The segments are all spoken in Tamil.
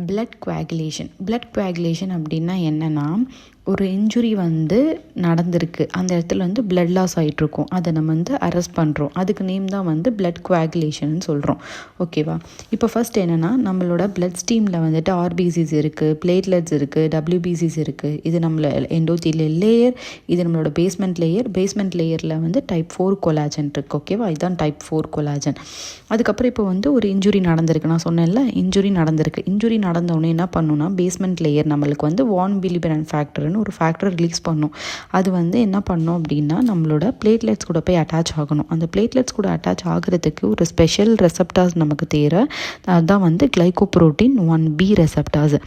பிளட் குவாகுலேஷன் அப்படின்னா என்னென்னா, ஒரு இன்ஜுரி நடந்திருக்கு, அந்த இடத்துல பிளட் லாஸ் ஆகிட்ருக்கும், அதை நம்ம அரெஸ்ட் பண்ணுறோம். அதுக்கு நேம் தான் பிளட் குவாகுலேஷன் சொல்கிறோம். ஓகேவா? இப்போ ஃபர்ஸ்ட் என்னென்னா, நம்மளோட பிளட் ஸ்ட்ரீமில் ஆர்பிசிஸ் இருக்குது, பிளேட்லெட்ஸ் இருக்குது, டபிள்யூபிசிஸ் இருக்குது. இது நம்மள எண்டோதீலியல் லேயர், இது நம்மளோட பேஸ்மெண்ட் லேயரில் டைப் 4 கொலாஜன் இருக்குது. ஓகேவா? இதுதான் டைப் 4 கொலாஜன். அதுக்கப்புறம் இப்போ ஒரு இன்ஜுரி நடந்திருக்கு, நான் சொன்னேன்ல, இன்ஜுரி நடந்தவுடனே என்ன பண்ணணும்னா, பேஸ்மெண்ட் லேயர் நம்மளுக்கு வான் வில்லிபரன் ஃபேக்டர்னு ஒரு ஃபேக்டர் ரிலீஸ் பண்ணும். அது என்ன பண்ணோம் அப்படின்னா, நம்மளோட பிளேட்லெட்ஸ் கூட போய் அட்டாச் ஆகணும். அந்த பிளேட்லெட்ஸ் கூட அட்டாச் ஆகிறதுக்கு ஒரு ஸ்பெஷல் ரெசப்டார்ஸ் நமக்கு தேவை. அதுதான் கிளைகோப்ரோட்டீன் 1B ரெசப்டார்ஸ்.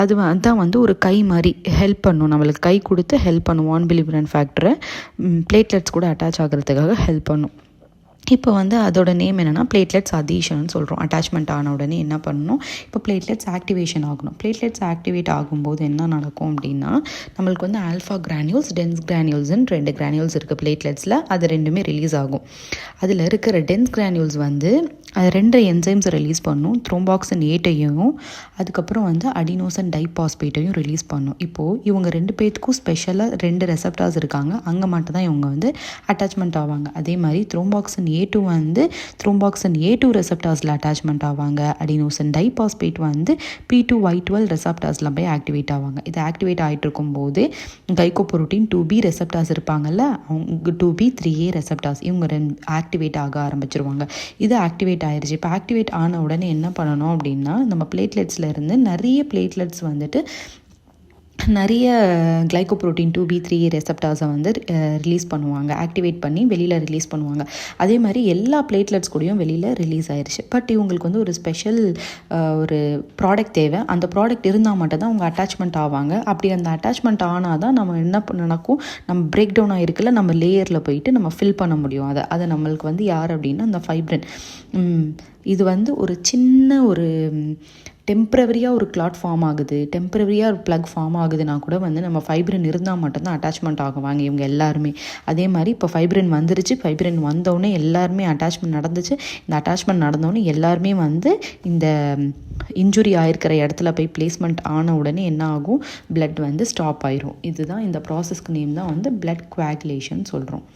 அதுதான் ஒரு கை மாதிரி ஹெல்ப் பண்ணும், நம்மளுக்கு கை கொடுத்து ஹெல்ப் பண்ணும். வான் வில்லிபரன் ஃபேக்டரை பிளேட்லெட்ஸ் கூட அட்டாச் ஆகிறதுக்காக ஹெல்ப் பண்ணும். இப்போ அதோட நேம் என்னென்னா பிளேட்லெட்ஸ் அதீஷன் சொல்கிறோம். அட்டாச்மெண்ட் ஆன உடனே என்ன பண்ணணும், இப்போ பிளேட்லெட்ஸ் ஆக்டிவேஷன் ஆகணும். பிளேட்லெட்ஸ் ஆக்டிவேட் ஆகும்போது என்ன நடக்கும் அப்படின்னா, நம்மளுக்கு ஆல்ஃபா கிரானியூல்ஸ், டென்ஸ் கிரானியூல்ஸ்ன்னு 2 கிரானியூல்ஸ் இருக்குது பிளேட்லெட்ஸில். அது ரெண்டுமே ரிலீஸ் ஆகும். அதில் இருக்கிற டென்ஸ் கிரானியூல்ஸ் அது 2 என்சைம்ஸ் ரிலீஸ் பண்ணும். த்ரோம்பாக்சின் 8ஐயும் அதுக்கப்புறம் அடினோசின் டைபாஸ்பேட்டையும் ரிலீஸ் பண்ணும். இப்போது இவங்க 2 பேத்துக்கும் ஸ்பெஷலாக 2 ரெசப்டார்ஸ் இருக்காங்க, அங்கே மட்டும் தான் இவங்க அட்டாச்மெண்ட் ஆவாங்க. அதே மாதிரி த்ரோம்பாக்சின் A2 த்ரோம்பாக்சின் A2 ரெசப்டார்ஸில் அட்டாச்மெண்ட் ஆவாங்க. அடினோசின் டைபாஸ்பேட் P2Y12 ரெசப்டார்ஸில் போய் ஆக்டிவேட் ஆவாங்க. இது ஆக்டிவேட் ஆகிட்டு இருக்கும்போது கிளைகோப்ரோட்டீன் 2B ரெசப்டார்ஸ் இருப்பாங்கல்ல, அவங்க 2B 3A ரெசப்டார்ஸ் இவங்க 2 ஆக்டிவேட் ஆக ஆரம்பிச்சிருவாங்க. இது ஆக்டிவேட் ஆயிடுச்சு. இப்போ ஆக்டிவேட் ஆன உடனே என்ன பண்ணணும் அப்படின்னா, நம்ம பிளேட்லெட்ஸில் இருந்து நிறைய பிளேட்லெட்ஸ் நிறைய கிளைகோப்ரோட்டீன் 2B 3A ரெசப்டார்ஸை ரிலீஸ் பண்ணுவாங்க, ஆக்டிவேட் பண்ணி வெளியில் ரிலீஸ் பண்ணுவாங்க. அதே மாதிரி எல்லா பிளேட்லெட்ஸ் கூடயும் வெளியில் ரிலீஸ் ஆயிடுச்சு. பட் இவங்களுக்கு ஒரு ஸ்பெஷல் ஒரு ப்ராடக்ட் தேவை. அந்த ப்ராடக்ட் இருந்தால் மட்டும் தான் அவங்க அட்டாச்மெண்ட் ஆவாங்க. அப்படி அந்த அட்டாச்மெண்ட் ஆனால் தான் நம்ம என்ன நடக்கும், நம்ம பிரேக் டவுன் ஆகிருக்குல்ல, நம்ம லேயரில் போயிட்டு நம்ம ஃபில் பண்ண முடியும். அதை நம்மளுக்கு யார் அப்படின்னா அந்த ஃபைப்ரின். இது ஒரு சின்ன ஒரு டெம்ப்ரவரியாக ஒரு கிளாட் ஃபார்ம் ஆகுது, டெம்ப்ரவரியாக ஒரு ப்ளக் ஃபார்ம் ஆகுதுன்னா கூட நம்ம ஃபைப்ரின் இருந்தால் மட்டும்தான் அட்டாச்மெண்ட் ஆகுவாங்க இவங்க எல்லாருமே. அதே மாதிரி இப்போ ஃபைப்ரின் வந்துருச்சு, ஃபைப்ரின் வந்தோடனே எல்லாருமே அட்டாச்மெண்ட் நடந்துச்சு. இந்த அட்டாச்மெண்ட் நடந்தோடனே எல்லாருமே இந்த இன்ஜுரி ஆகிருக்கிற இடத்துல போய் பிளேஸ்மெண்ட் ஆன உடனே என்ன ஆகும், பிளட் ஸ்டாப் ஆயிரும். இதுதான் இந்த ப்ராசஸ்க்கு நேம் தான் பிளட் குவாகுலேஷன் சொல்கிறோம்.